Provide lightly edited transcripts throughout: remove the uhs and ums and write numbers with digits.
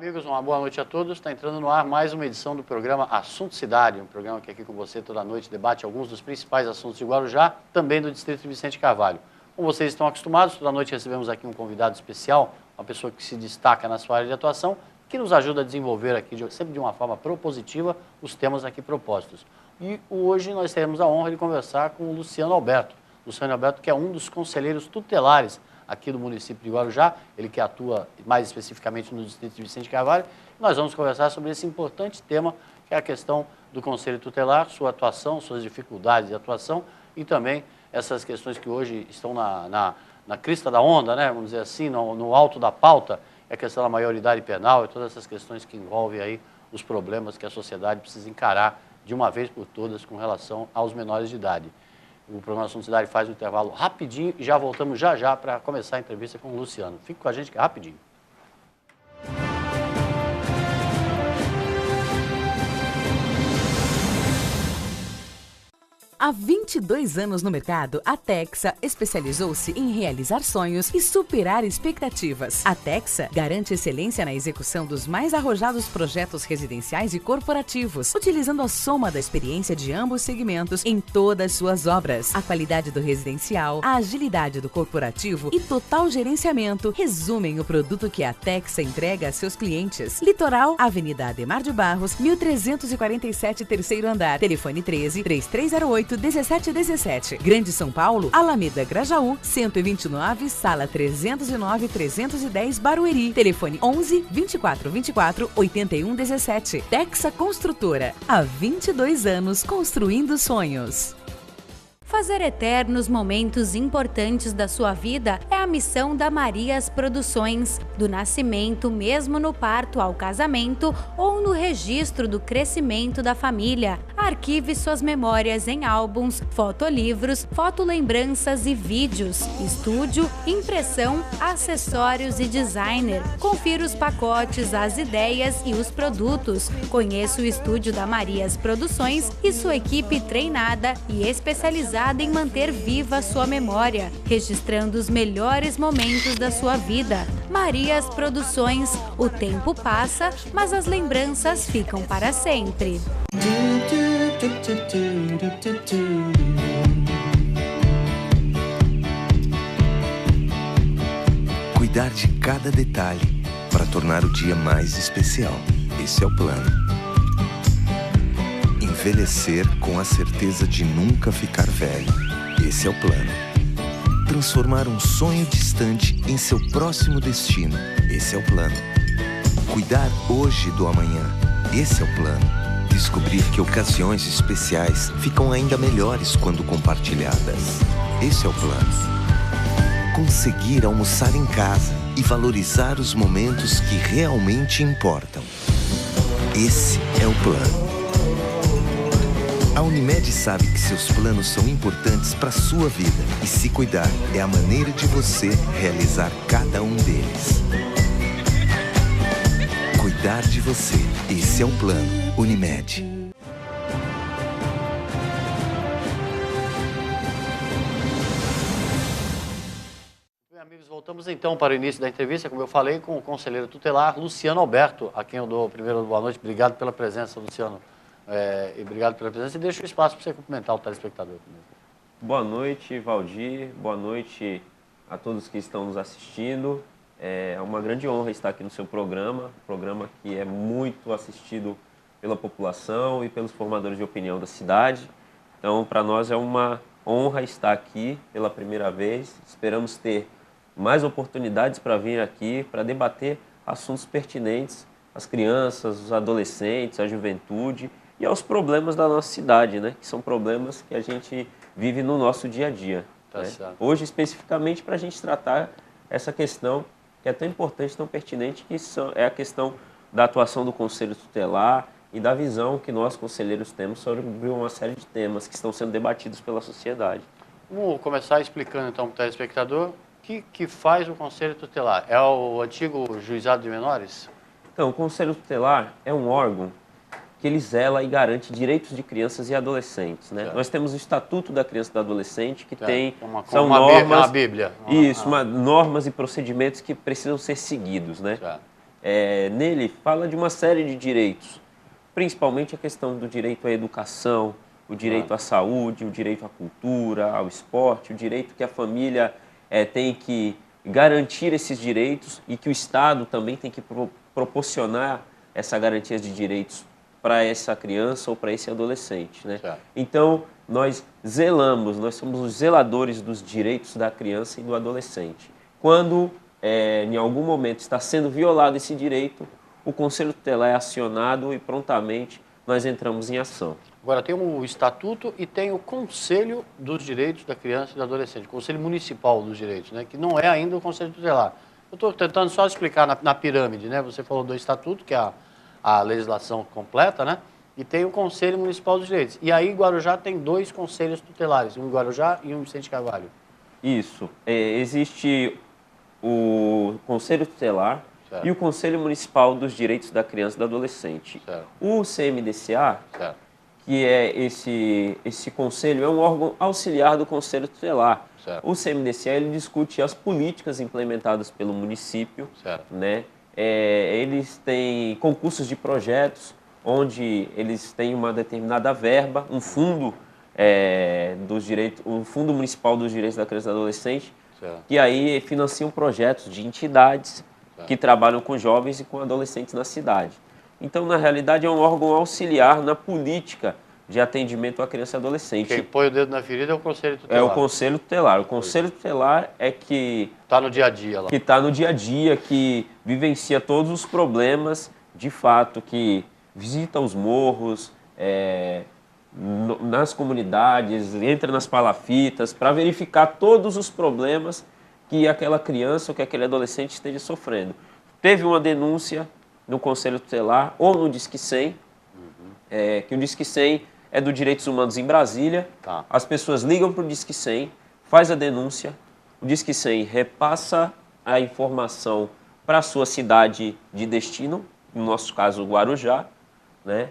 amigos, uma boa noite a todos. Está entrando no ar mais uma edição do programa Assunto Cidade, um programa que aqui com você toda noite debate alguns dos principais assuntos de Guarujá, também do Distrito de Vicente Carvalho. Como vocês estão acostumados, toda noite recebemos aqui um convidado especial, uma pessoa que se destaca na sua área de atuação, que nos ajuda a desenvolver aqui, sempre de uma forma propositiva, os temas aqui propostos. E hoje nós teremos a honra de conversar com o Luciano Alberto. Luciano Alberto, que é um dos conselheiros tutelares aqui do município de Guarujá, ele que atua mais especificamente no Distrito de Vicente Carvalho. Nós vamos conversar sobre esse importante tema, que é a questão do Conselho Tutelar, sua atuação, suas dificuldades de atuação e também essas questões que hoje estão na crista da onda, né, vamos dizer assim, no alto da pauta, é a questão da maioridade penal e todas essas questões que envolvem aí os problemas que a sociedade precisa encarar de uma vez por todas com relação aos menores de idade. O programa Assunto Cidade faz um intervalo rapidinho e já voltamos já para começar a entrevista com o Luciano. Fique com a gente que é rapidinho. Há 22 anos no mercado, a Texa especializou-se em realizar sonhos e superar expectativas. A Texa garante excelência na execução dos mais arrojados projetos residenciais e corporativos, utilizando a soma da experiência de ambos segmentos em todas suas obras. A qualidade do residencial, a agilidade do corporativo e total gerenciamento resumem o produto que a Texa entrega a seus clientes. Litoral, Avenida Ademar de Barros, 1347, terceiro andar. Telefone 13-3308-1717. Grande São Paulo, Alameda Grajaú, 129, sala 309-310, Barueri. Telefone 11-2424-8117. Texa Construtora. Há 22 anos construindo sonhos. Fazer eternos momentos importantes da sua vida é a missão da Marias Produções. Do nascimento, mesmo no parto ao casamento ou no registro do crescimento da família. Arquive suas memórias em álbuns, fotolivros, fotolembranças e vídeos. Estúdio, impressão, acessórios e designer. Confira os pacotes, as ideias e os produtos. Conheça o estúdio da Marias Produções e sua equipe treinada e especializada em manter viva sua memória, registrando os melhores momentos da sua vida. Marias Produções, o tempo passa, mas as lembranças ficam para sempre. Cuidar de cada detalhe para tornar o dia mais especial. Esse é o plano. Envelhecer com a certeza de nunca ficar velho. Esse é o plano. Transformar um sonho distante em seu próximo destino. Esse é o plano. Cuidar hoje do amanhã. Esse é o plano. Descobrir que ocasiões especiais ficam ainda melhores quando compartilhadas. Esse é o plano. Conseguir almoçar em casa e valorizar os momentos que realmente importam. Esse é o plano. A Unimed sabe que seus planos são importantes para a sua vida e se cuidar é a maneira de você realizar cada um deles. Cuidar de você. Esse é o plano. Unimed. Bem, amigos, voltamos então para o início da entrevista, como eu falei, com o conselheiro tutelar Luciano Alberto, a quem eu dou primeiro boa noite. Obrigado pela presença, Luciano. E obrigado pela presença e deixo o espaço para você cumprimentar o telespectador. Boa noite, Valdir. Boa noite a todos que estão nos assistindo. É uma grande honra estar aqui no seu programa que é muito assistido pela população e pelos formadores de opinião da cidade. Então, para nós é uma honra estar aqui pela primeira vez. Esperamos ter mais oportunidades para vir aqui, para debater assuntos pertinentes às crianças, os adolescentes, à juventude e aos problemas da nossa cidade, né? Que são problemas que a gente vive no nosso dia a dia. Tá, né? certo. Hoje, especificamente, para a gente tratar essa questão que é tão importante, tão pertinente, que é a questão da atuação do Conselho Tutelar e da visão que nós, conselheiros, temos sobre uma série de temas que estão sendo debatidos pela sociedade. Vamos começar explicando então para o telespectador o que faz o Conselho Tutelar. É o antigo Juizado de Menores? Então, o Conselho Tutelar é um órgão que ele zela e garante direitos de crianças e adolescentes, né? Nós temos o Estatuto da Criança e do Adolescente, que tem são normas, uma Bíblia. Normas e procedimentos que precisam ser seguidos, né? nele fala de uma série de direitos, principalmente a questão do direito à educação, o direito à saúde, o direito à cultura, ao esporte, o direito que a família tem que garantir esses direitos e que o Estado também tem que proporcionar essa garantia de direitos para essa criança ou para esse adolescente, né? Então, nós zelamos, nós somos os zeladores dos direitos da criança e do adolescente. Quando, em algum momento, está sendo violado esse direito, o Conselho Tutelar é acionado e prontamente nós entramos em ação. Agora, tem o Estatuto e tem o Conselho dos Direitos da Criança e do Adolescente, o Conselho Municipal dos Direitos, né? Que não é ainda o Conselho Tutelar. Eu estou tentando só explicar na pirâmide, né? Você falou do Estatuto, que é a legislação completa, né? E tem o Conselho Municipal dos Direitos. E aí, Guarujá tem 2 conselhos tutelares, um em Guarujá e um em Vicente Carvalho. Isso. Existe o Conselho Tutelar e o Conselho Municipal dos Direitos da Criança e do Adolescente. O CMDCA, que é esse conselho, é um órgão auxiliar do Conselho Tutelar. O CMDCA ele discute as políticas implementadas pelo município, né? Eles têm concursos de projetos, onde eles têm uma determinada verba, um fundo dos direitos, um fundo municipal dos direitos da criança e do adolescente, que aí financiam projetos de entidades que trabalham com jovens e com adolescentes na cidade. Então, na realidade, é um órgão auxiliar na política de atendimento à criança e adolescente. Quem põe o dedo na ferida é o Conselho Tutelar. É o Conselho Tutelar. O Conselho Tutelar é que está no dia a dia lá. Que está no dia a dia, que vivencia todos os problemas, de fato, que visita os morros, nas comunidades, entra nas palafitas, para verificar todos os problemas que aquela criança ou que aquele adolescente esteja sofrendo. Teve uma denúncia no Conselho Tutelar ou no Disque 100, que o Disque 100 é do Direitos Humanos em Brasília. As pessoas ligam para o Disque 100, faz a denúncia, o Disque 100 repassa a informação para a sua cidade de destino, no nosso caso Guarujá, né?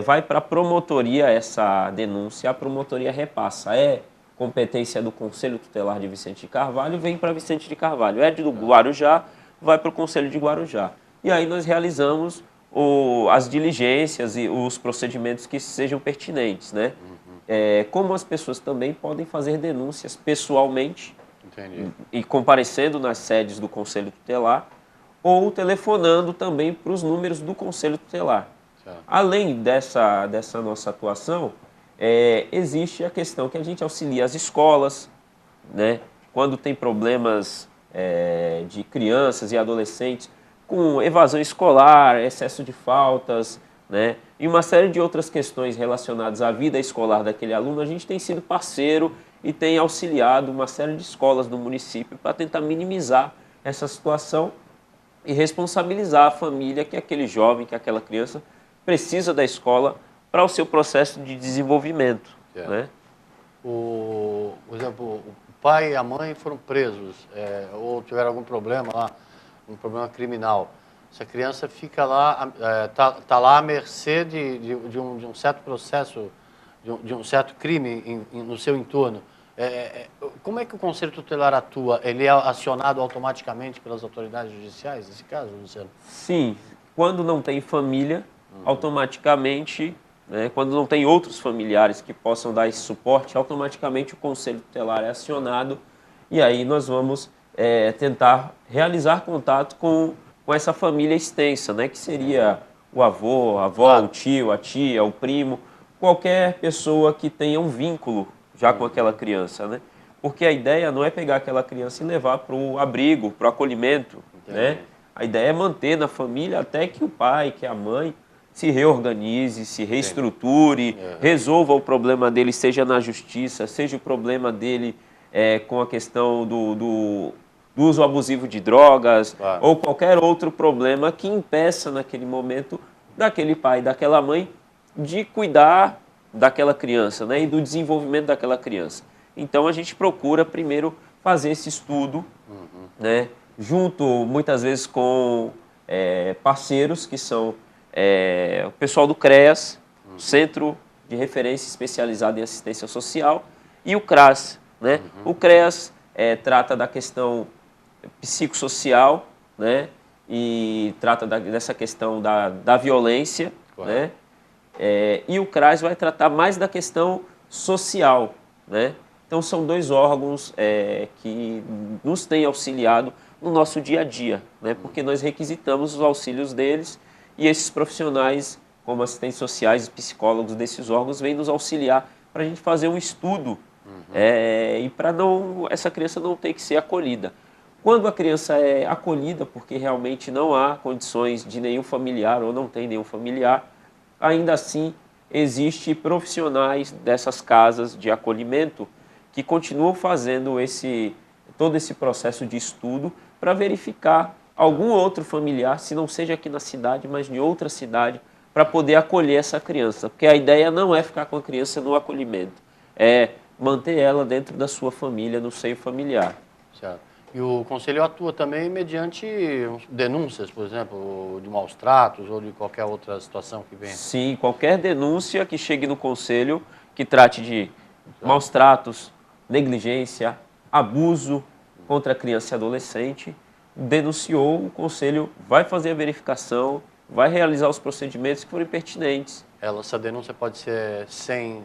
Vai para a promotoria essa denúncia, a promotoria repassa, competência do Conselho Tutelar de Vicente de Carvalho, vem para Vicente de Carvalho, do Guarujá, vai para o Conselho de Guarujá. E aí nós realizamos as diligências e os procedimentos que sejam pertinentes, né? Como as pessoas também podem fazer denúncias pessoalmente, e comparecendo nas sedes do Conselho Tutelar, ou telefonando também para os números do Conselho Tutelar. Além dessa nossa atuação, existe a questão que a gente auxilia as escolas, né? Quando tem problemas de crianças e adolescentes com evasão escolar, excesso de faltas, né? E uma série de outras questões relacionadas à vida escolar daquele aluno, a gente tem sido parceiro e tem auxiliado uma série de escolas do município para tentar minimizar essa situação e responsabilizar a família que aquele jovem, que aquela criança precisa da escola para o seu processo de desenvolvimento. Né? Por exemplo, o pai e a mãe foram presos ou tiveram algum problema lá, um problema criminal. Essa criança fica lá, tá lá à mercê de um certo processo, de um certo crime no seu entorno. Como é que o Conselho Tutelar atua? Ele é acionado automaticamente pelas autoridades judiciais, nesse caso, Luciano? Sim. Quando não tem família, automaticamente, né, quando não tem outros familiares que possam dar esse suporte, automaticamente o Conselho Tutelar é acionado e aí nós vamos tentar realizar contato com essa família extensa, né, que seria o avô, a avó, o tio, a tia, o primo, qualquer pessoa que tenha um vínculo já com aquela criança, né? Porque a ideia não é pegar aquela criança e levar para o abrigo, para o acolhimento, né? A ideia é manter na família até que o pai, que a mãe se reorganize, se reestruture, resolva o problema dele, seja na justiça, seja o problema dele com a questão do uso abusivo de drogas, ou qualquer outro problema que impeça naquele momento daquele pai, daquela mãe, de cuidar daquela criança, né, e do desenvolvimento daquela criança. Então a gente procura primeiro fazer esse estudo, né, junto muitas vezes com parceiros que são o pessoal do CREAS, Centro de Referência Especializado em Assistência Social, e o CRAS. Né? O CREAS trata da questão psicossocial, né, e trata dessa questão da violência, Claro. né? E o CRAS vai tratar mais da questão social, né? Então são dois órgãos que nos têm auxiliado no nosso dia a dia, né? Porque nós requisitamos os auxílios deles e esses profissionais, como assistentes sociais e psicólogos desses órgãos, vêm nos auxiliar para a gente fazer um estudo e para essa criança não ter que ser acolhida. Quando a criança é acolhida, porque realmente não há condições de nenhum familiar ou não tem nenhum familiar, ainda assim existem profissionais dessas casas de acolhimento que continuam fazendo todo esse processo de estudo para verificar algum outro familiar, se não seja aqui na cidade, mas em outra cidade, para poder acolher essa criança. Porque a ideia não é ficar com a criança no acolhimento, é manter ela dentro da sua família, no seio familiar. Certo. E o Conselho atua também mediante denúncias, por exemplo, de maus tratos ou de qualquer outra situação que venha? Sim, qualquer denúncia que chegue no Conselho que trate de maus tratos, negligência, abuso contra a criança e adolescente, denunciou, o Conselho vai fazer a verificação, vai realizar os procedimentos que forem pertinentes. Essa denúncia pode ser sem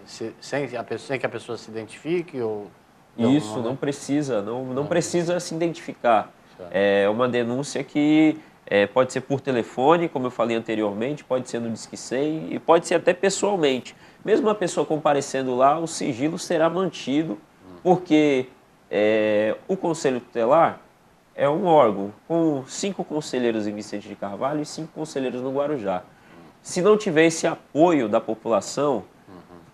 que a pessoa se identifique? Ou Isso, não precisa, não precisa se identificar. É uma denúncia que pode ser por telefone, como eu falei anteriormente, pode ser no Disque 100 e pode ser até pessoalmente. Mesmo a pessoa comparecendo lá, o sigilo será mantido, porque o Conselho Tutelar é um órgão com 5 conselheiros em Vicente de Carvalho e 5 conselheiros no Guarujá. Se não tiver esse apoio da população,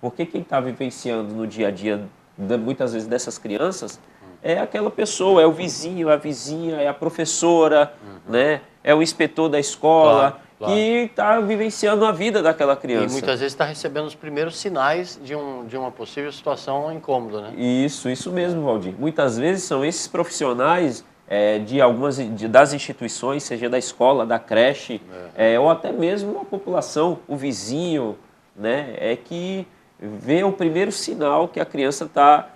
porque quem está vivenciando no dia a dia, muitas vezes, dessas crianças, é aquela pessoa, é o vizinho, a vizinha, é a professora, né? É o inspetor da escola, Claro. que está vivenciando a vida daquela criança. E muitas vezes está recebendo os primeiros sinais de uma possível situação incômoda, né? Isso mesmo, Valdir. Muitas vezes são esses profissionais das instituições, seja da escola, da creche, ou até mesmo a população, o vizinho, né? Que vê o primeiro sinal que a criança está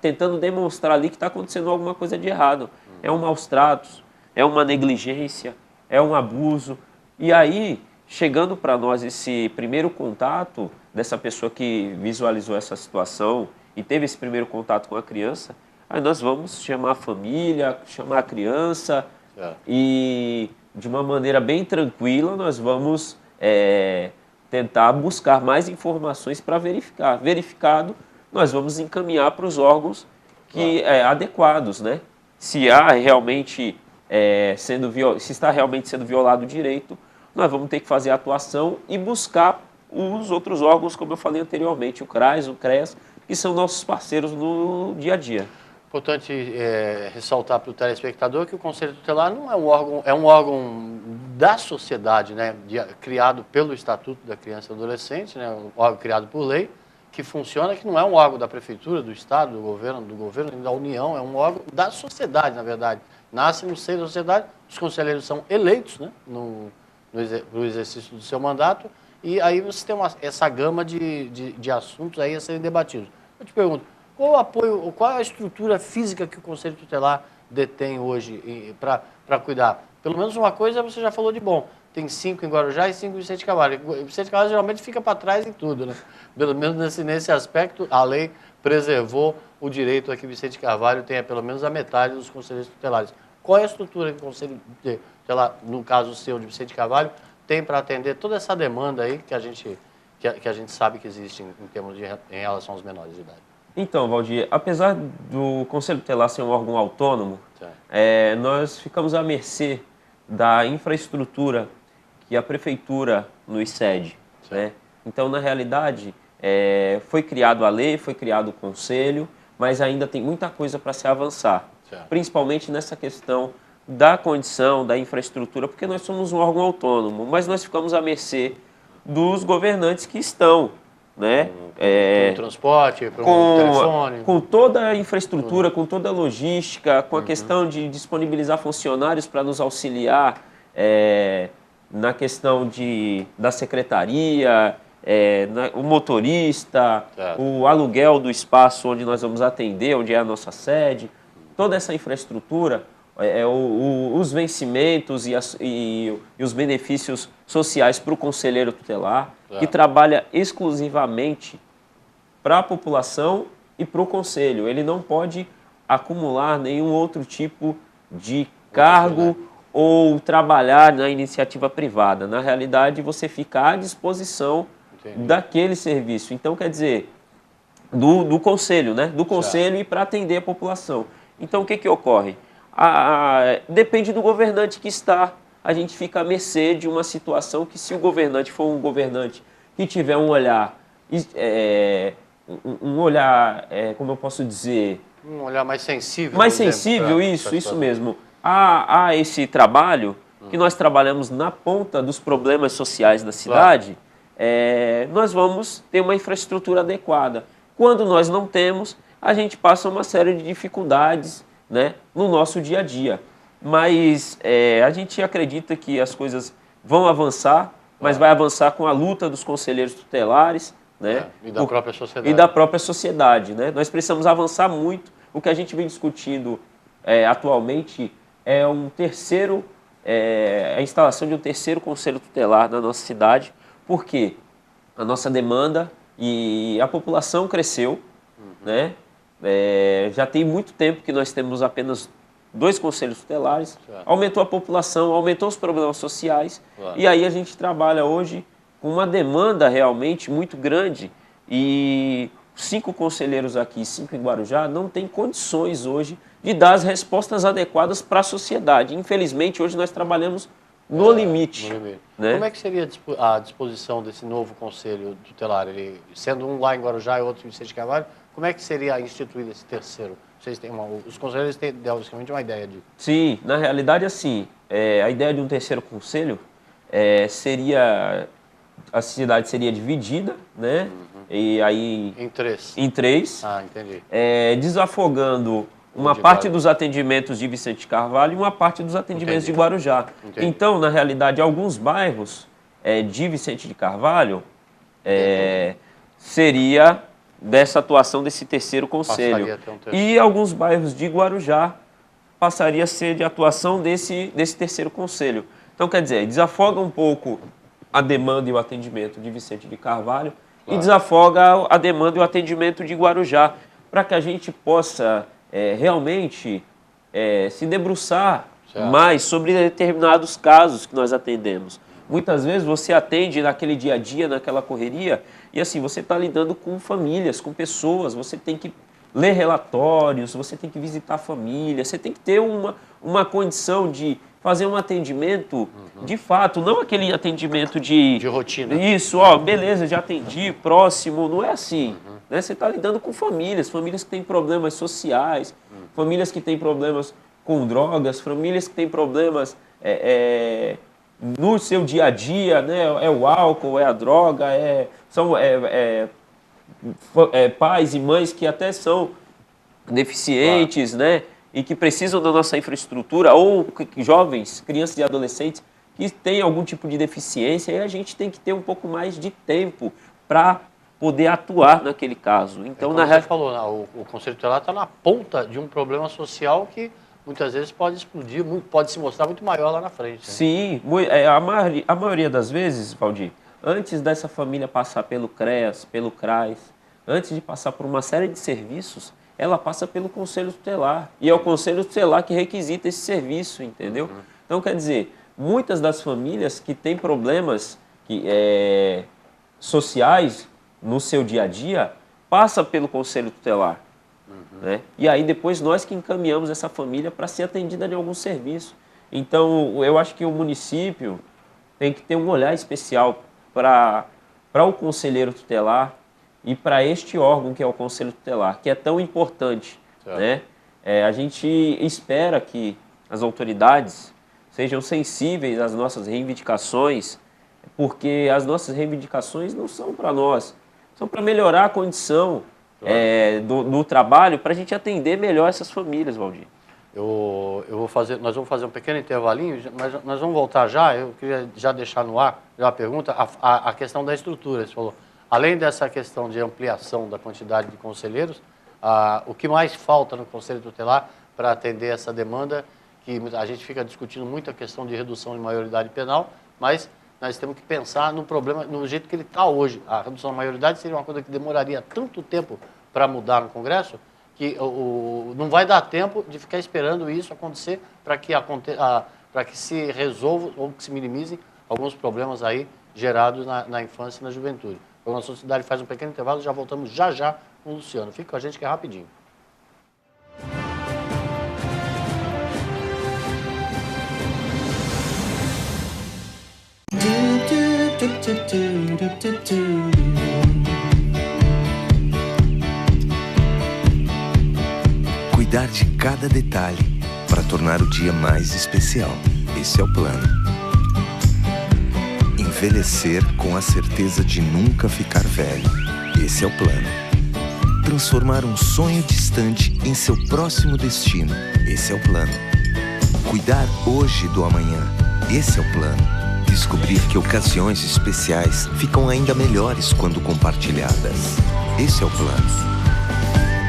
tentando demonstrar ali que está acontecendo alguma coisa de errado. É um maus tratos, é uma negligência, é um abuso. E aí, chegando para nós esse primeiro contato dessa pessoa que visualizou essa situação e teve esse primeiro contato com a criança, aí nós vamos chamar a família, chamar a criança e, de uma maneira bem tranquila, nós vamos tentar buscar mais informações para verificar. Verificado, nós vamos encaminhar para os órgãos adequados, né? Se há realmente se está realmente sendo violado o direito, nós vamos ter que fazer a atuação e buscar os outros órgãos, como eu falei anteriormente, o CRAS, o CREAS, que são nossos parceiros no dia a dia. Importante ressaltar para o telespectador que o Conselho Tutelar não é um órgão da sociedade, né, criado pelo Estatuto da Criança e do Adolescente, né, um órgão criado por lei, que funciona, que não é um órgão da Prefeitura, do Estado, do governo, da União, é um órgão da sociedade, na verdade. Nasce no seio da sociedade, os conselheiros são eleitos, né, no exercício do seu mandato, e aí você tem essa gama de assuntos aí a serem debatidos. Eu te pergunto, qual o apoio, qual é a estrutura física que o Conselho Tutelar detém hoje para cuidar? Pelo menos uma coisa você já falou de bom. Tem 5 em Guarujá e 5 em Vicente Carvalho. Vicente Carvalho geralmente fica para trás em tudo, né? Pelo menos nesse aspecto, a lei preservou o direito a que Vicente Carvalho tenha pelo menos a metade dos conselheiros tutelares. Qual é a estrutura que o Conselho Tutelar, no caso seu de Vicente Carvalho, tem para atender toda essa demanda aí que a gente sabe que existe em relação aos menores de idade? Então, Valdir, apesar do Conselho Tutelar ser um órgão autônomo, nós ficamos à mercê da infraestrutura que a Prefeitura nos cede, né? Então, na realidade, foi criado a lei, foi criado o Conselho, mas ainda tem muita coisa para se avançar, principalmente nessa questão da condição, da infraestrutura, porque nós somos um órgão autônomo, mas nós ficamos à mercê dos governantes que estão, né? Com o transporte, com o telefone. Com toda a infraestrutura, com toda a logística, com a questão de disponibilizar funcionários para nos auxiliar na questão da secretaria, o motorista, o aluguel do espaço onde nós vamos atender, onde é a nossa sede, toda essa infraestrutura, os vencimentos e os benefícios sociais para o conselheiro tutelar, que trabalha exclusivamente para a população e para o conselho. Ele não pode acumular nenhum outro tipo de cargo ou trabalhar na iniciativa privada. Na realidade, você fica à disposição daquele serviço. Então, quer dizer, do conselho, né? Do conselho e para atender a população. Então, o que ocorre? Depende do governante que está. A gente fica à mercê de uma situação que, se o governante for um governante que tiver um olhar, como eu posso dizer... Um olhar mais sensível. Mais sensível, isso mesmo. Há esse trabalho que nós trabalhamos na ponta dos problemas sociais da cidade, nós vamos ter uma infraestrutura adequada. Quando nós não temos, a gente passa uma série de dificuldades, né, no nosso dia a dia. Mas a gente acredita que as coisas vão avançar, mas vai avançar com a luta dos conselheiros tutelares, né, e da própria sociedade. E da própria sociedade, né? Nós precisamos avançar muito. O que a gente vem discutindo atualmente é a instalação de um terceiro conselho tutelar na nossa cidade, porque a nossa demanda e a população cresceu, né? Já tem muito tempo que nós temos apenas 2 conselhos tutelares, aumentou a população, aumentou os problemas sociais, e aí a gente trabalha hoje com uma demanda realmente muito grande, e 5 conselheiros aqui, 5 em Guarujá, não tem condições hoje de dar as respostas adequadas para a sociedade. Infelizmente, hoje nós trabalhamos no limite. Né? Como é que seria a disposição desse novo conselho tutelar? Ele, sendo um lá em Guarujá e outro em Vicente Carvalho, como é que seria instituído esse terceiro? Vocês têm os conselheiros têm, basicamente, uma ideia de... Sim, na realidade, assim, a ideia de um terceiro conselho seria... A cidade seria dividida, né? E aí... Em 3. Em 3. Ah, entendi. Desafogando uma parte dos atendimentos de Vicente Carvalho e uma parte dos atendimentos de Guarujá. Entendi. Então, na realidade, alguns bairros de Vicente de Carvalho seria dessa atuação desse terceiro conselho. E alguns bairros de Guarujá passaria a ser de atuação desse terceiro conselho. Então, quer dizer, desafoga um pouco a demanda e o atendimento de Vicente de Carvalho e desafoga a demanda e o atendimento de Guarujá, para que a gente possa realmente se debruçar mais sobre determinados casos que nós atendemos. Muitas vezes você atende naquele dia a dia, naquela correria, e assim, você está lidando com famílias, com pessoas, você tem que ler relatórios, você tem que visitar a família, você tem que ter uma condição de fazer um atendimento de fato, não aquele atendimento de rotina. Isso, beleza, já atendi, próximo, não é assim. Né? Você está lidando com famílias que têm problemas sociais, famílias que têm problemas com drogas, famílias que têm problemas no seu dia a dia, né? É o álcool, é a droga, são pais e mães que até são deficientes, né? E que precisam da nossa infraestrutura, ou jovens, crianças e adolescentes que têm algum tipo de deficiência, e a gente tem que ter um pouco mais de tempo para poder atuar naquele caso. Então, como você falou, o Conselho Tutelar está na ponta de um problema social que muitas vezes pode explodir, pode se mostrar muito maior lá na frente. Né? Sim, a maioria das vezes, Valdir, antes dessa família passar pelo CREAS, pelo CRAS, antes de passar por uma série de serviços, ela passa pelo Conselho Tutelar. E é o Conselho Tutelar que requisita esse serviço, entendeu? Então, quer dizer, muitas das famílias que têm problemas sociais no seu dia a dia, passa pelo Conselho Tutelar. Né? E aí depois nós que encaminhamos essa família para ser atendida de algum serviço. Então, eu acho que o município tem que ter um olhar especial para o conselheiro tutelar e para este órgão que é o Conselho Tutelar, que é tão importante. Né? A gente espera que as autoridades sejam sensíveis às nossas reivindicações, porque as nossas reivindicações não são para nós, são para melhorar a condição do trabalho, para a gente atender melhor essas famílias, Valdir. Nós vamos fazer um pequeno intervalinho, mas nós vamos voltar já. Eu queria já deixar no ar já a pergunta, a questão da estrutura. Você falou, além dessa questão de ampliação da quantidade de conselheiros, o que mais falta no Conselho Tutelar para atender essa demanda que a gente fica discutindo muito a questão de redução de maioridade penal, mas nós temos que pensar no problema, no jeito que ele está hoje. A redução da maioridade seria uma coisa que demoraria tanto tempo para mudar no Congresso, que não vai dar tempo de ficar esperando isso acontecer para que se resolva ou que se minimizem alguns problemas aí gerados na infância e na juventude. A nossa sociedade faz um pequeno intervalo e já voltamos já com o Luciano. Fica com a gente que é rapidinho. Cuidar de cada detalhe para tornar o dia mais especial. Esse é o plano. Envelhecer com a certeza de nunca ficar velho. Esse é o plano. Transformar um sonho distante em seu próximo destino. Esse é o plano. Cuidar hoje do amanhã. Esse é o plano. Descobrir que ocasiões especiais ficam ainda melhores quando compartilhadas. Esse é o plano.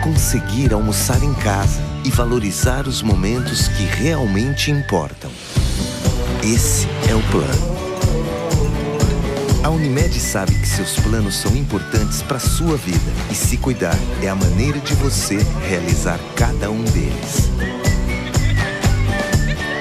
Conseguir almoçar em casa e valorizar os momentos que realmente importam. Esse é o plano. A Unimed sabe que seus planos são importantes para a sua vida e se cuidar é a maneira de você realizar cada um deles.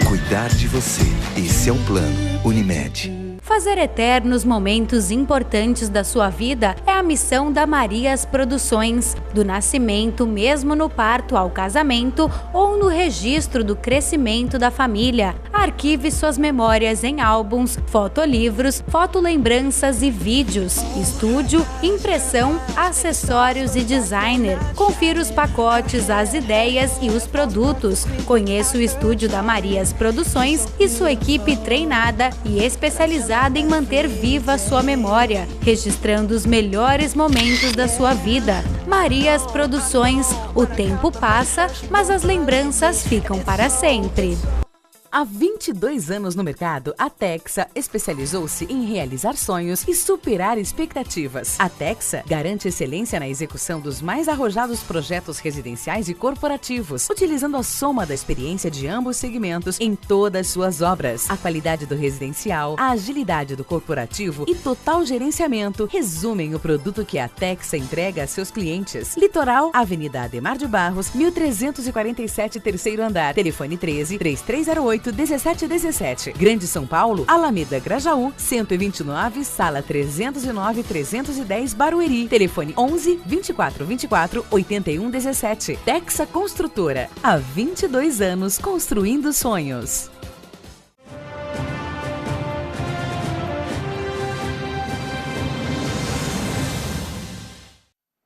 Cuidar de você. Esse é o plano. Unimed. Fazer eternos momentos importantes da sua vida é a missão da Marias Produções. Do nascimento, mesmo no parto ao casamento ou no registro do crescimento da família. Arquive suas memórias em álbuns, fotolivros, fotolembranças e vídeos. Estúdio, impressão, acessórios e designer. Confira os pacotes, as ideias e os produtos. Conheça o estúdio da Marias Produções e sua equipe treinada e especializada em manter viva sua memória, registrando os melhores momentos da sua vida. Marias Produções, o tempo passa, mas as lembranças ficam para sempre. Há 22 anos no mercado, a Texa especializou-se em realizar sonhos e superar expectativas. A Texa garante excelência na execução dos mais arrojados projetos residenciais e corporativos, utilizando a soma da experiência de ambos segmentos em todas suas obras. A qualidade do residencial, a agilidade do corporativo e total gerenciamento resumem o produto que a Texa entrega a seus clientes. Litoral, Avenida Ademar de Barros, 1347, terceiro andar. Telefone 13-3308-1717. Grande São Paulo, Alameda Grajaú, 129, sala 309-310, Barueri. Telefone 11-2424-8117. Texa Construtora. Há 22 anos construindo sonhos.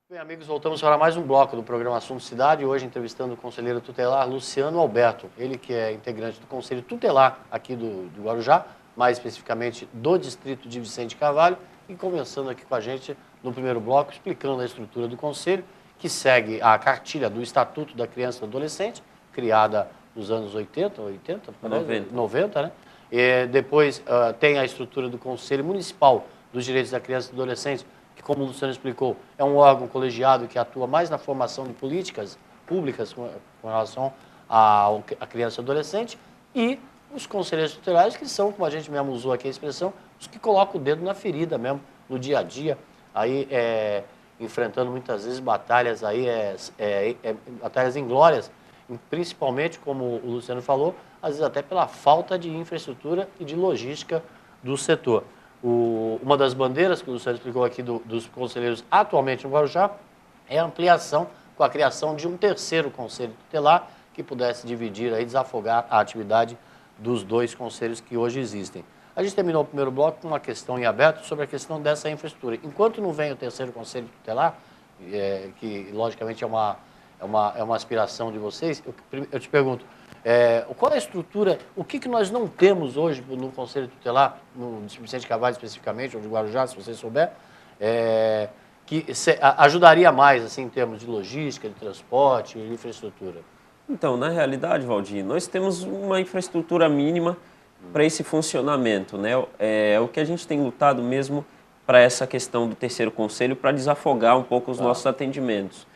Bem, amigos, voltamos para mais um bloco do programa Assunto Cidade, hoje entrevistando o conselheiro tutelar Luciano Alberto, ele que é integrante do Conselho Tutelar aqui do Guarujá, mais especificamente do Distrito de Vicente Carvalho, e começando aqui com a gente no primeiro bloco, explicando a estrutura do Conselho, que segue a cartilha do Estatuto da Criança e do Adolescente, criada nos anos 90, né? E depois tem a estrutura do Conselho Municipal dos Direitos da Criança e do Adolescente, que, como o Luciano explicou, é um órgão colegiado que atua mais na formação de políticas públicas com relação à criança e adolescente, e os conselheiros tutelares, que são, como a gente mesmo usou aqui a expressão, os que colocam o dedo na ferida mesmo, no dia a dia, aí enfrentando muitas vezes batalhas aí, batalhas inglórias, principalmente, como o Luciano falou, às vezes até pela falta de infraestrutura e de logística do setor. Uma das bandeiras que o Luciano explicou aqui dos conselheiros atualmente no Guarujá é a ampliação com a criação de um terceiro conselho tutelar que pudesse dividir, aí, desafogar a atividade dos dois conselhos que hoje existem. A gente terminou o primeiro bloco com uma questão em aberto sobre a questão dessa infraestrutura. Enquanto não vem o terceiro conselho tutelar, que logicamente é uma aspiração de vocês, eu te pergunto, qual é a estrutura, o que nós não temos hoje no Conselho Tutelar, no Distrito Vicente Carvalho especificamente, ou de Guarujá, se você souber, que ajudaria mais assim, em termos de logística, de transporte, de infraestrutura? Então, na realidade, Valdir, nós temos uma infraestrutura mínima para esse funcionamento, né? É o que a gente tem lutado mesmo para essa questão do terceiro conselho, para desafogar um pouco os nossos atendimentos.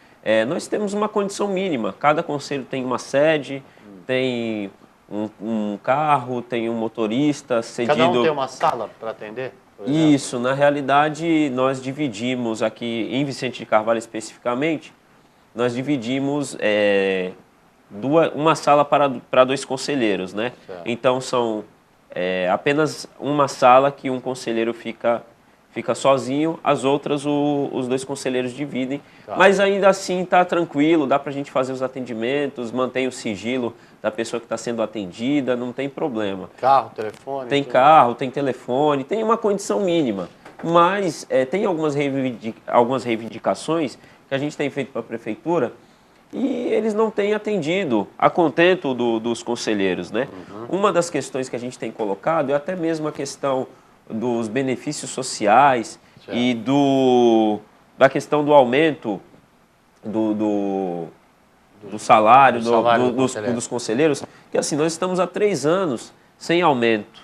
Nós temos uma condição mínima, cada conselho tem uma sede, tem um carro, tem um motorista cedido... Cada um tem uma sala para atender? Isso, na realidade, nós dividimos aqui, em Vicente de Carvalho especificamente, nós dividimos uma sala para 2 conselheiros, né? Certo. Então, são apenas uma sala que um conselheiro fica sozinho, as outras os 2 conselheiros dividem. Tá. Mas ainda assim está tranquilo, dá para a gente fazer os atendimentos, mantém o sigilo da pessoa que está sendo atendida, não tem problema. Carro, telefone? Tem tudo. carro, tem telefone, tem uma condição mínima. Mas tem algumas reivindicações que a gente tem feito para a prefeitura e eles não têm atendido a contento dos conselheiros, né? Uma das questões que a gente tem colocado é até mesmo a questão dos benefícios sociais. Certo. E da questão do aumento do salário, dos conselheiros, que assim, nós estamos há 3 anos sem aumento.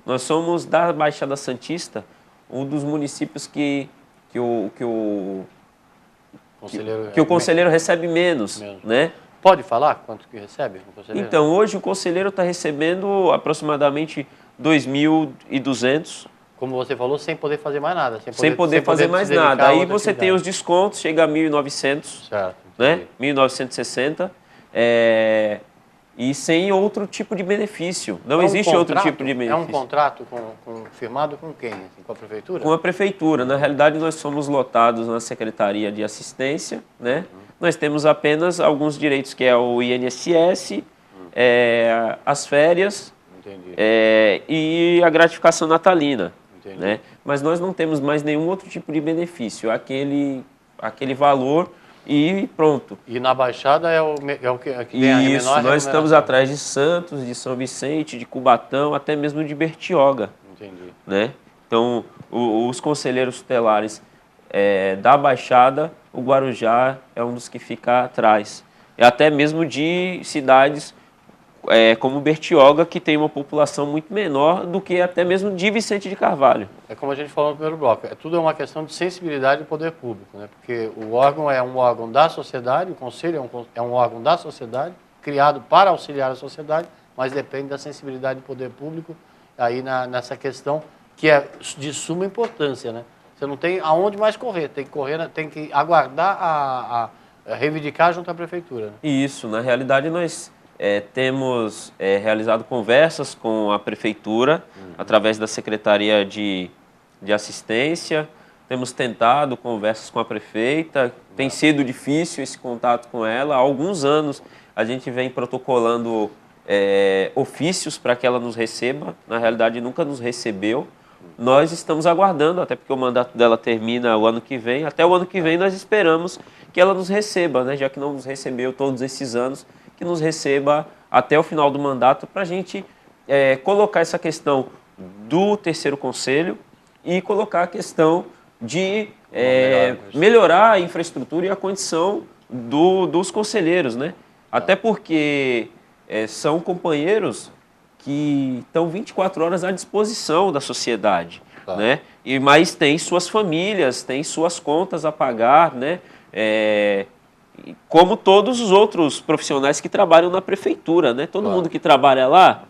Nós somos, da Baixada Santista, um dos municípios que o conselheiro recebe menos, né? Pode falar quanto que recebe o conselheiro? Então, hoje o conselheiro está recebendo aproximadamente 2.200. Como você falou, sem poder fazer mais nada. Sem poder fazer mais nada. Aí você tem os descontos, chega a 1.900, certo, né? 1.960, e sem outro tipo de benefício. Não existe outro tipo de benefício. É um contrato firmado com quem? Assim, com a prefeitura? Com a prefeitura. Na realidade, nós somos lotados na Secretaria de Assistência, né? Nós temos apenas alguns direitos, que é o INSS, as férias, e a gratificação natalina. Né? Mas nós não temos mais nenhum outro tipo de benefício, aquele valor e pronto. E na Baixada é o que tem a Isso, nós estamos atrás de Santos, de São Vicente, de Cubatão, até mesmo de Bertioga. Entendi. Né? Então, os conselheiros tutelares da Baixada, o Guarujá é um dos que fica atrás. E até mesmo de cidades como Bertioga, que tem uma população muito menor do que até mesmo de Vicente de Carvalho. É como a gente falou no primeiro bloco, tudo é uma questão de sensibilidade do poder público, né? Porque o órgão é um órgão da sociedade, o conselho é um órgão da sociedade, criado para auxiliar a sociedade, mas depende da sensibilidade do poder público aí nessa questão que é de suma importância, né? Você não tem aonde mais correr, tem que aguardar a reivindicar junto à prefeitura. Né? Isso, na realidade nós temos realizado conversas com a prefeitura, através da Secretaria de Assistência, temos tentado conversas com a prefeita, tem sido difícil esse contato com ela. Há alguns anos a gente vem protocolando ofícios para que ela nos receba, na realidade nunca nos recebeu. Nós estamos aguardando, até porque o mandato dela termina o ano que vem, até o ano que vem nós esperamos que ela nos receba, né? Já que não nos recebeu todos esses anos, que nos receba até o final do mandato para a gente colocar essa questão do terceiro conselho e colocar a questão de melhorar a infraestrutura e a condição dos conselheiros, né? Até porque são companheiros que estão 24 horas à disposição da sociedade, né? Mas tem suas famílias, tem suas contas a pagar, né? Como todos os outros profissionais que trabalham na prefeitura, né? Todo mundo que trabalha lá,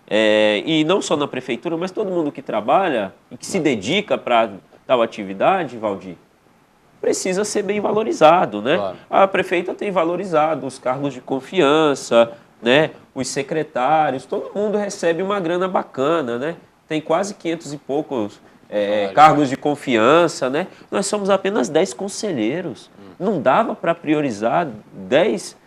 e não só na prefeitura, mas todo mundo que trabalha e que se dedica para tal atividade, Valdir, precisa ser bem valorizado, né? A prefeita tem valorizado os cargos de confiança, né? Os secretários, todo mundo recebe uma grana bacana, né? Tem quase 500 e poucos cargos de confiança, né? Nós somos apenas 10 conselheiros. Não dava para priorizar 10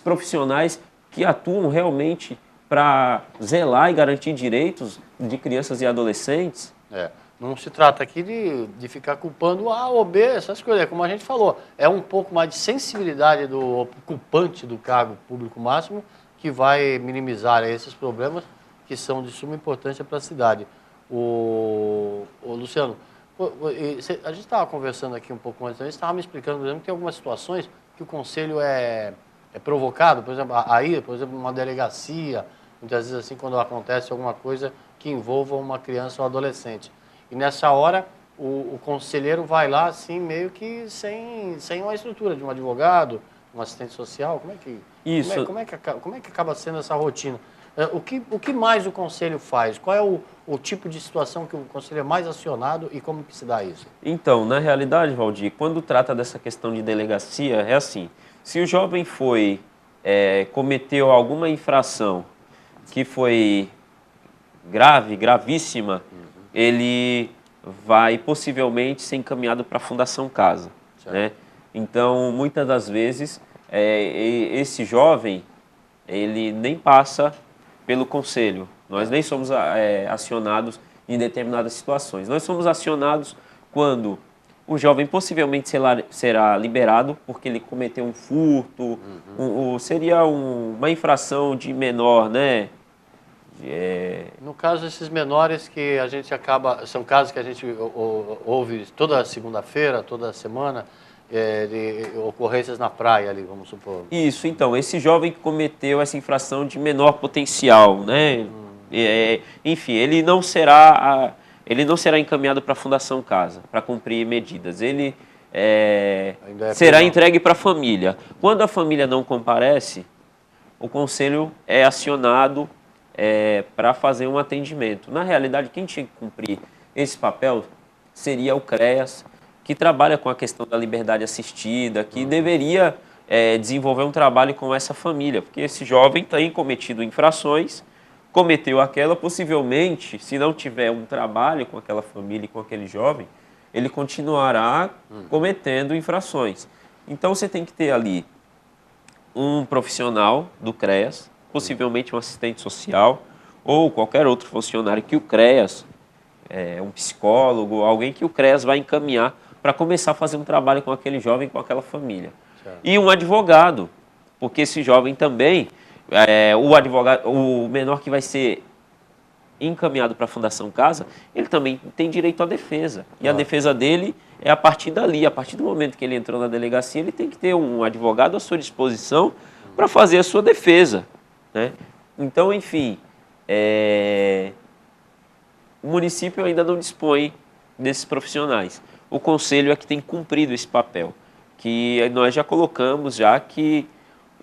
profissionais que atuam realmente para zelar e garantir direitos de crianças e adolescentes? Não se trata aqui de ficar culpando A ou B, essas coisas. Como a gente falou, é um pouco mais de sensibilidade do ocupante do cargo público máximo que vai minimizar esses problemas que são de suma importância para a cidade. Luciano, a gente estava conversando aqui um pouco antes, a gente estava me explicando, por exemplo, que tem algumas situações que o conselho é provocado, por exemplo, uma delegacia, muitas vezes assim, quando acontece alguma coisa que envolva uma criança ou adolescente. E nessa hora, o conselheiro vai lá, assim, meio que sem uma estrutura de um advogado, um assistente social? Como é que, Isso. Como é que acaba sendo essa rotina? O que mais o Conselho faz? Qual é o tipo de situação que o Conselho é mais acionado e como que se dá isso? Então, na realidade, Valdir, quando trata dessa questão de delegacia, é assim, se o jovem cometeu alguma infração que foi gravíssima, ele vai possivelmente ser encaminhado para a Fundação Casa, né? Então, muitas das vezes, esse jovem, ele nem passa pelo Conselho. Nós nem somos acionados em determinadas situações. Nós somos acionados quando o jovem possivelmente será liberado porque ele cometeu um furto, seria uma infração de menor, né? No caso, esses menores que a gente são casos que a gente ouve toda segunda-feira, toda semana, de ocorrências na praia ali, vamos supor. Isso, então, esse jovem que cometeu essa infração de menor potencial, né? Enfim, ele não será encaminhado para a Fundação Casa para cumprir medidas. Ele será entregue para a família. Quando a família não comparece, o Conselho é acionado para fazer um atendimento. Na realidade, quem tinha que cumprir esse papel seria o CREAS, que trabalha com a questão da liberdade assistida, que deveria desenvolver um trabalho com essa família, porque esse jovem tem cometido infrações, cometeu aquela, possivelmente, se não tiver um trabalho com aquela família e com aquele jovem, ele continuará cometendo infrações. Então, você tem que ter ali um profissional do CREAS, possivelmente um assistente social, ou qualquer outro funcionário que o CREAS, um psicólogo, alguém que o CREAS vai encaminhar para começar a fazer um trabalho com aquele jovem, com aquela família. Certo. E um advogado, porque esse jovem também, o menor que vai ser encaminhado para a Fundação Casa, ele também tem direito à defesa. E a defesa dele é a partir dali, a partir do momento que ele entrou na delegacia, ele tem que ter um advogado à sua disposição para fazer a sua defesa, né? Então, enfim, o município ainda não dispõe desses profissionais. O Conselho é que tem cumprido esse papel, que nós já colocamos, que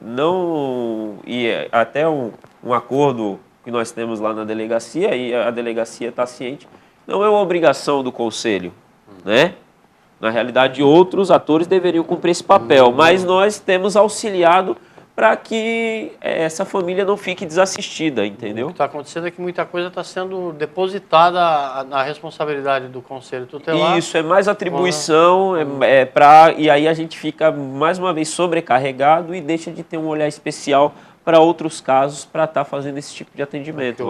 não... E até um acordo que nós temos lá na delegacia, e a delegacia está ciente, não é uma obrigação do Conselho, né? Na realidade, outros atores deveriam cumprir esse papel, mas nós temos auxiliado para que essa família não fique desassistida, entendeu? O que está acontecendo é que muita coisa está sendo depositada na responsabilidade do Conselho Tutelar. Isso, é mais atribuição, e aí a gente fica mais uma vez sobrecarregado e deixa de ter um olhar especial para outros casos para estar fazendo esse tipo de atendimento.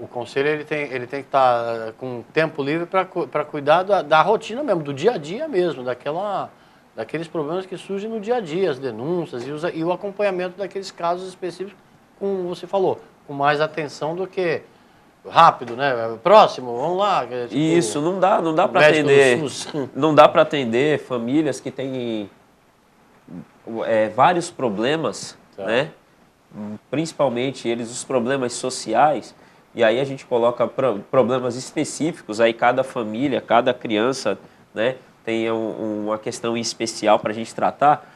O Conselho ele tem que estar com tempo livre para cuidar da rotina mesmo, do dia a dia mesmo, daqueles problemas que surgem no dia a dia, as denúncias e o acompanhamento daqueles casos específicos, como você falou, com mais atenção do que rápido, né? Próximo, vamos lá. Tipo, isso, não dá para atender. Não dá para atender famílias que têm vários problemas, né? Principalmente os problemas sociais, e aí a gente coloca problemas específicos, aí cada família, cada criança, né, tem uma questão especial para a gente tratar.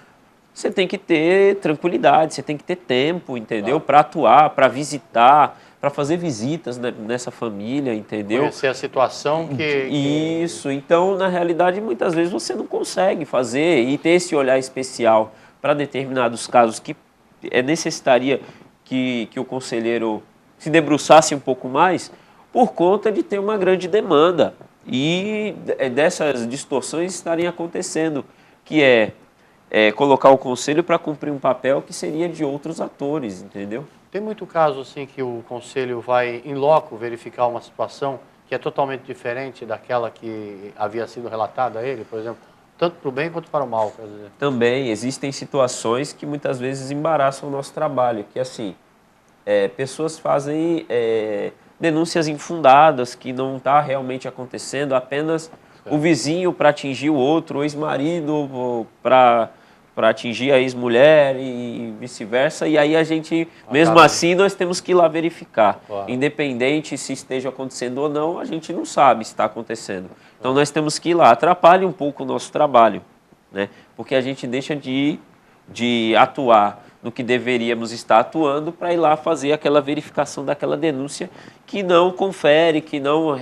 Você tem que ter tranquilidade, você tem que ter tempo, entendeu? Para atuar, para visitar, para fazer visitas nessa família, entendeu? Conhecer a situação Isso, então, na realidade, muitas vezes você não consegue fazer e ter esse olhar especial para determinados casos que necessitaria que o conselheiro se debruçasse um pouco mais por conta de ter uma grande demanda. E dessas distorções estarem acontecendo, que colocar o Conselho para cumprir um papel que seria de outros atores, entendeu? Tem muito caso assim que o Conselho vai em loco verificar uma situação que é totalmente diferente daquela que havia sido relatada a ele, por exemplo, tanto para o bem quanto para o mal, quer dizer. Também existem situações que muitas vezes embaraçam o nosso trabalho, que assim, pessoas fazem denúncias infundadas, que não está realmente acontecendo, apenas o vizinho para atingir o outro, o ex-marido para atingir a ex-mulher e vice-versa, e aí a gente, mesmo assim, nós temos que ir lá verificar. Claro. Independente se esteja acontecendo ou não, a gente não sabe se está acontecendo. Então nós temos que ir lá, atrapalha um pouco o nosso trabalho, né? Porque a gente deixa de de atuar no que deveríamos estar atuando para ir lá fazer aquela verificação daquela denúncia que não confere, que não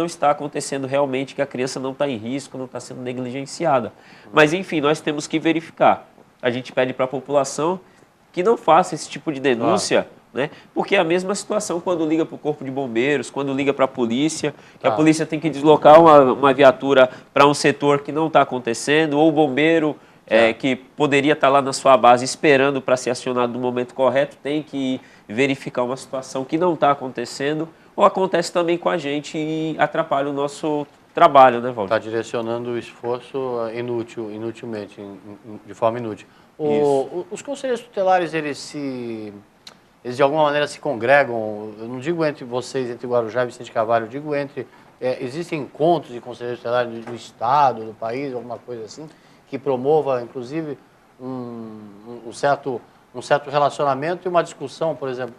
está acontecendo realmente, que a criança não está em risco, não está sendo negligenciada. Mas, enfim, nós temos que verificar. A gente pede para a população que não faça esse tipo de denúncia, né? Porque é a mesma situação quando liga para o Corpo de Bombeiros, quando liga para a polícia, que a polícia tem que deslocar uma viatura para um setor que não está acontecendo, ou o bombeiro que poderia estar lá na sua base esperando para ser acionado no momento correto, tem que verificar uma situação que não está acontecendo, ou acontece também com a gente e atrapalha o nosso trabalho, né, Valdir? Está direcionando o esforço inutilmente, de forma inútil. Os conselheiros tutelares, eles de alguma maneira se congregam, eu não digo entre vocês, entre Guarujá e Vicente Carvalho, eu digo existem encontros de conselheiros tutelares do Estado, do país, alguma coisa assim, que promova, inclusive, um certo relacionamento e uma discussão, por exemplo,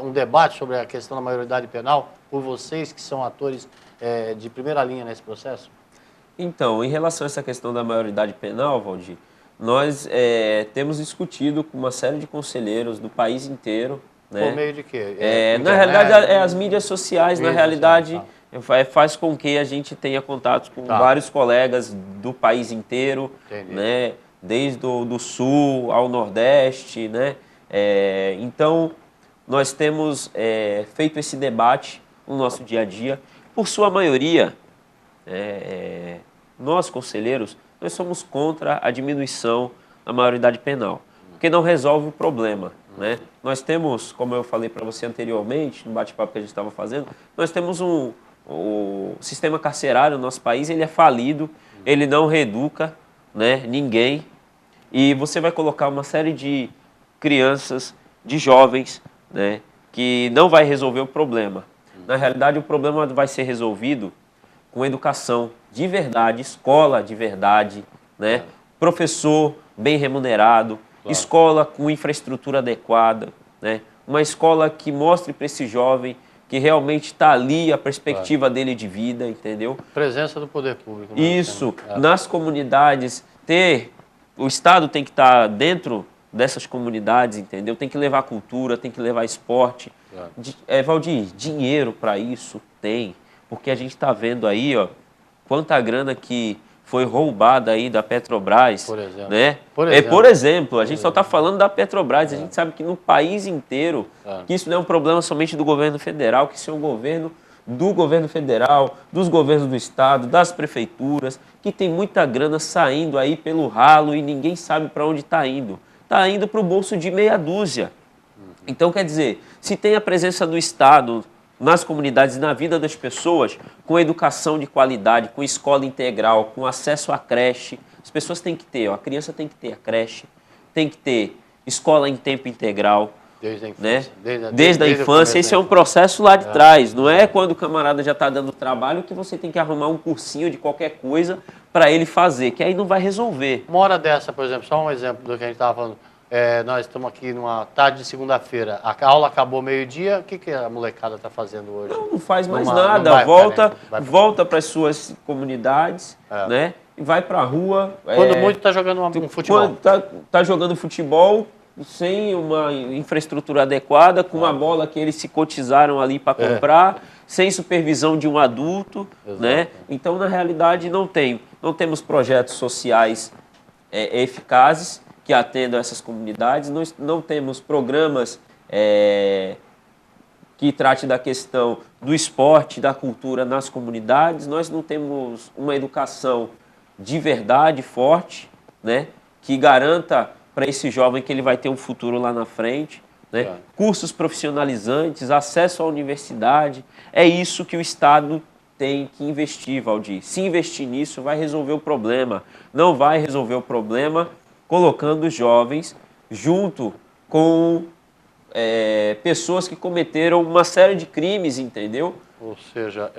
um debate sobre a questão da maioridade penal, por vocês que são atores de primeira linha nesse processo? Então, em relação a essa questão da maioridade penal, Valdir, nós temos discutido com uma série de conselheiros do país inteiro. Né? Por meio de quê? Na realidade, as mídias sociais, na realidade, faz com que a gente tenha contatos com vários colegas do país inteiro, né? Desde do sul ao nordeste. Né? Então, nós temos feito esse debate no nosso dia a dia. Por sua maioria, nós, conselheiros, nós somos contra a diminuição da maioridade penal, porque não resolve o problema. Né? Nós temos, como eu falei para você anteriormente, no bate-papo que a gente estava fazendo, nós temos o sistema carcerário no nosso país, ele é falido, ele não reeduca, né, ninguém, e você vai colocar uma série de crianças, de jovens, né, que não vai resolver o problema. Na realidade, o problema vai ser resolvido com educação de verdade, escola de verdade, né, professor bem remunerado, escola com infraestrutura adequada, né, uma escola que mostre para esse jovem que realmente está ali a perspectiva dele de vida, entendeu? Presença do poder público. Isso, nas comunidades, o Estado tem que estar dentro dessas comunidades, entendeu? Tem que levar cultura, tem que levar esporte. Valdir, dinheiro para isso tem, porque a gente está vendo aí, ó, quanta grana que foi roubada aí da Petrobras, por exemplo. Né? Por exemplo, a gente só está falando da Petrobras, a gente sabe que no país inteiro, que isso não é um problema somente do governo federal, que isso é um governo do governo federal, dos governos do estado, das prefeituras, que tem muita grana saindo aí pelo ralo e ninguém sabe para onde está indo. Está indo para o bolso de meia dúzia. Então, quer dizer, se tem a presença do Estado nas comunidades e na vida das pessoas, com educação de qualidade, com escola integral, com acesso à creche, as pessoas têm que ter, a criança tem que ter a creche, tem que ter escola em tempo integral. Desde a infância. Né? Desde a infância, esse é um processo lá de trás. Não é quando o camarada já está dando trabalho que você tem que arrumar um cursinho de qualquer coisa para ele fazer, que aí não vai resolver. Uma hora dessa, por exemplo, só um exemplo do que a gente estava falando. Nós estamos aqui numa tarde de segunda-feira, a aula acabou meio-dia, o que a molecada está fazendo hoje? Não faz mais nada, volta para as suas comunidades, né? E vai para a rua. Quando muito está jogando um futebol. Está jogando futebol sem uma infraestrutura adequada, com uma bola que eles se cotizaram ali para comprar, sem supervisão de um adulto, né? Então, na realidade, não temos projetos sociais eficazes que atendam essas comunidades, nós não temos programas que tratem da questão do esporte, da cultura nas comunidades, nós não temos uma educação de verdade forte, né, que garanta para esse jovem que ele vai ter um futuro lá na frente, né? Cursos profissionalizantes, acesso à universidade, é isso que o Estado tem que investir, Valdir. Se investir nisso, vai resolver o problema. Não vai resolver o problema colocando os jovens junto com pessoas que cometeram uma série de crimes, entendeu? Ou seja,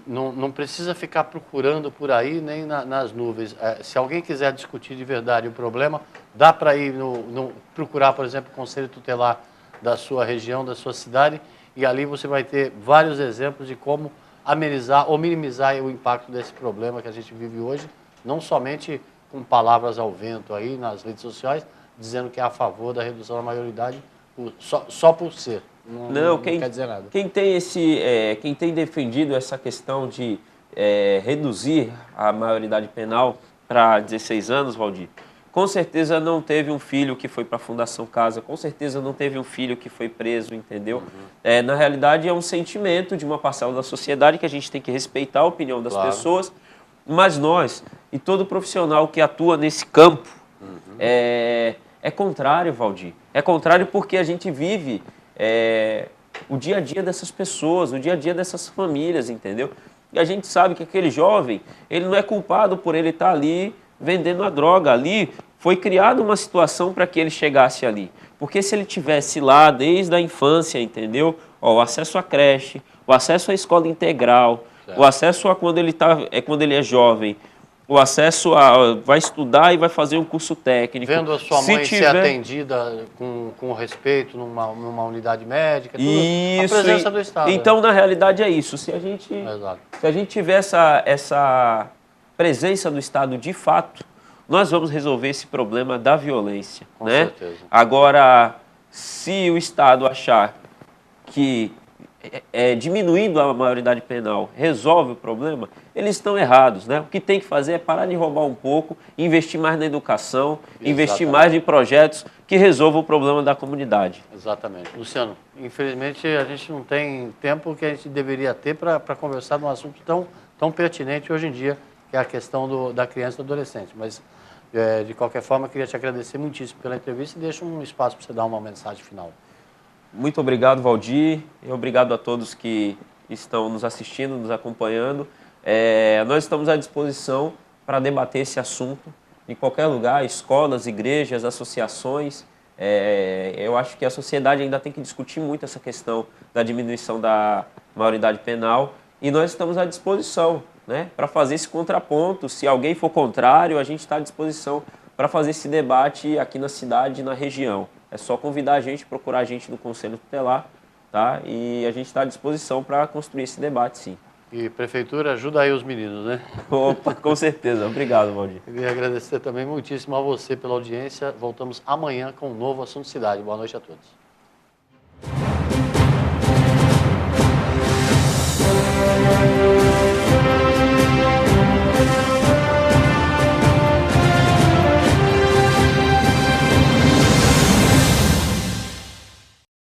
não precisa ficar procurando por aí nem nas nuvens. Se alguém quiser discutir de verdade o problema, dá para ir procurar, por exemplo, o Conselho Tutelar da sua região, da sua cidade, e ali você vai ter vários exemplos de como amenizar ou minimizar o impacto desse problema que a gente vive hoje, não somente com palavras ao vento aí nas redes sociais, dizendo que é a favor da redução da maioridade só por ser. Não quer dizer nada. Quem tem defendido essa questão de reduzir a maioridade penal para 16 anos, Valdir, com certeza não teve um filho que foi para a Fundação Casa, com certeza não teve um filho que foi preso, entendeu? Na realidade, é um sentimento de uma parcela da sociedade que a gente tem que respeitar a opinião das pessoas, mas nós e todo profissional que atua nesse campo é contrário, Valdir. É contrário porque a gente vive o dia a dia dessas pessoas, o dia a dia dessas famílias, entendeu? E a gente sabe que aquele jovem, ele não é culpado por ele estar ali vendendo a droga. Ali foi criada uma situação para que ele chegasse ali. Porque se ele tivesse lá desde a infância, entendeu? O acesso à creche, o acesso à escola integral, o acesso a quando ele é jovem, o acesso a vai estudar e vai fazer um curso técnico. Vendo a sua mãe ser atendida com respeito numa unidade médica, tudo, isso, a presença do Estado. Então, na realidade, é isso. Se a gente tiver essa presença do Estado de fato, nós vamos resolver esse problema da violência. Com certeza. Agora, se o Estado achar que diminuindo a maioridade penal resolve o problema, eles estão errados, né? O que tem que fazer é parar de roubar um pouco, investir mais na educação, investir mais em projetos que resolvam o problema da comunidade. Exatamente. Luciano, infelizmente a gente não tem tempo que a gente deveria ter para conversar num assunto tão pertinente hoje em dia, que é a questão da criança e do adolescente. Mas, de qualquer forma, eu queria te agradecer muitíssimo pela entrevista e deixo um espaço para você dar uma mensagem final. Muito obrigado, Valdir, e obrigado a todos que estão nos assistindo, nos acompanhando. Nós estamos à disposição para debater esse assunto em qualquer lugar, escolas, igrejas, associações. Eu acho que a sociedade ainda tem que discutir muito essa questão da diminuição da maioridade penal e nós estamos à disposição, né, para fazer esse contraponto. Se alguém for contrário, a gente está à disposição para fazer esse debate aqui na cidade e na região. É só convidar a gente, procurar a gente no Conselho Tutelar, tá? E a gente está à disposição para construir esse debate, sim. E Prefeitura, ajuda aí os meninos, né? Opa, com certeza. Obrigado, Valdir. Queria agradecer também muitíssimo a você pela audiência. Voltamos amanhã com um novo Assunto Cidade. Boa noite a todos.